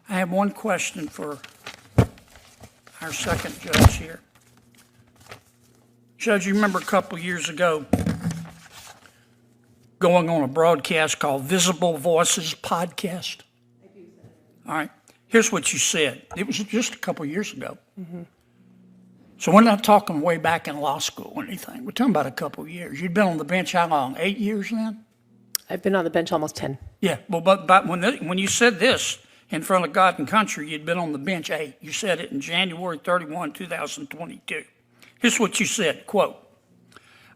I have one question for our second judge here. Judge, you remember a couple years ago going on a broadcast called Visible Voices Podcast? I do, Senator. All right. Here's what you said. It was just a couple years ago. Mm-hmm. So we're not talking way back in law school or anything. We're talking about a couple of years. You'd been on the bench how long? 8 years then? I've been on the bench almost 10. Yeah, well, but when you said this in front of God and country, you'd been on the bench 8. You said it in January 31, 2022. Here's what you said, quote,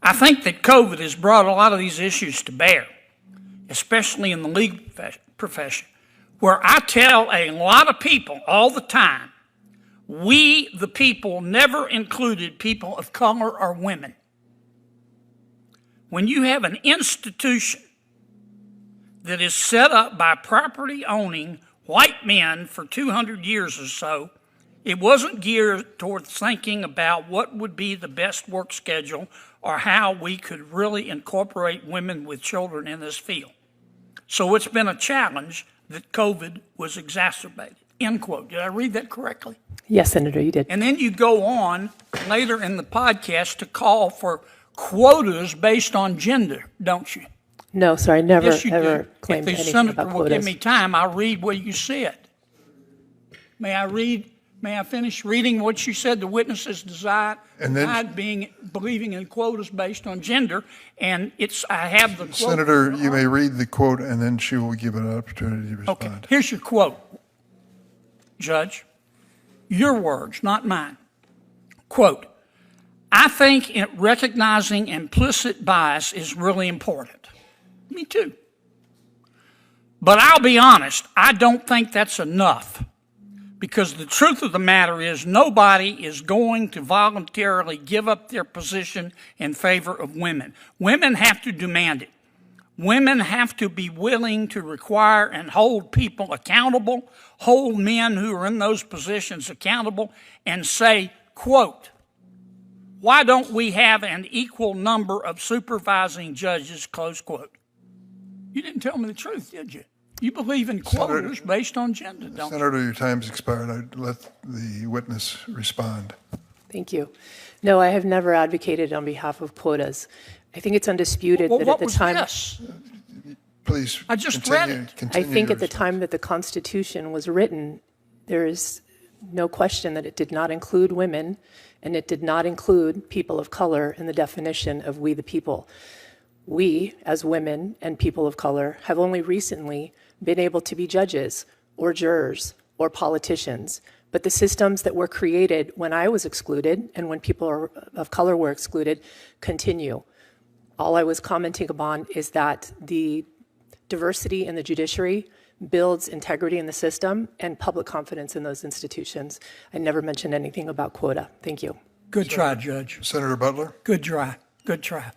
I think that COVID has brought a lot of these issues to bear, especially in the legal profession, where I tell a lot of people all the time, we, the people, never included people of color or women. When you have an institution that is set up by property-owning white men for 200 years or so, it wasn't geared towards thinking about what would be the best work schedule or how we could really incorporate women with children in this field. So it's been a challenge that COVID was exacerbated, end quote. Did I read that correctly? Yes, Senator, you did. And then you go on later in the podcast to call for quotas based on gender, don't you? No, sir, I never, Yes, you ever do. claimed If the anything senator about will give quotas. me time, I'll read what you said. May I finish reading what you said? The witnesses denied believing in quotas based on gender, and I have the quote. Senator, you may read the quote, and then she will give an opportunity to respond. Okay, here's your quote, Judge. Your words, not mine. Quote, I think recognizing implicit bias is really important. Me too. But I'll be honest, I don't think that's enough. Because the truth of the matter is nobody is going to voluntarily give up their position in favor of women. Women have to demand it. Women have to be willing to require and hold people accountable, hold men who are in those positions accountable, and say, quote, why don't we have an equal number of supervising judges, close quote. You didn't tell me the truth, did you? You believe in quotas based on gender, don't you? Senator, your time's expired. I'd let the witness respond. Thank you. No, I have never advocated on behalf of quotas. I think it's undisputed Well, that what at the was time. this? Please. I just read it. I think at the time that the Constitution was written, there is no question that it did not include women, and it did not include people of color in the definition of we the people. We, as women and people of color, have only recently been able to be judges or jurors or politicians. But the systems that were created when I was excluded and when people of color were excluded continue. All I was commenting upon is that the diversity in the judiciary builds integrity in the system and public confidence in those institutions. I never mentioned anything about quota. Thank you. Good try, Judge. Senator Butler? Good try. Good try.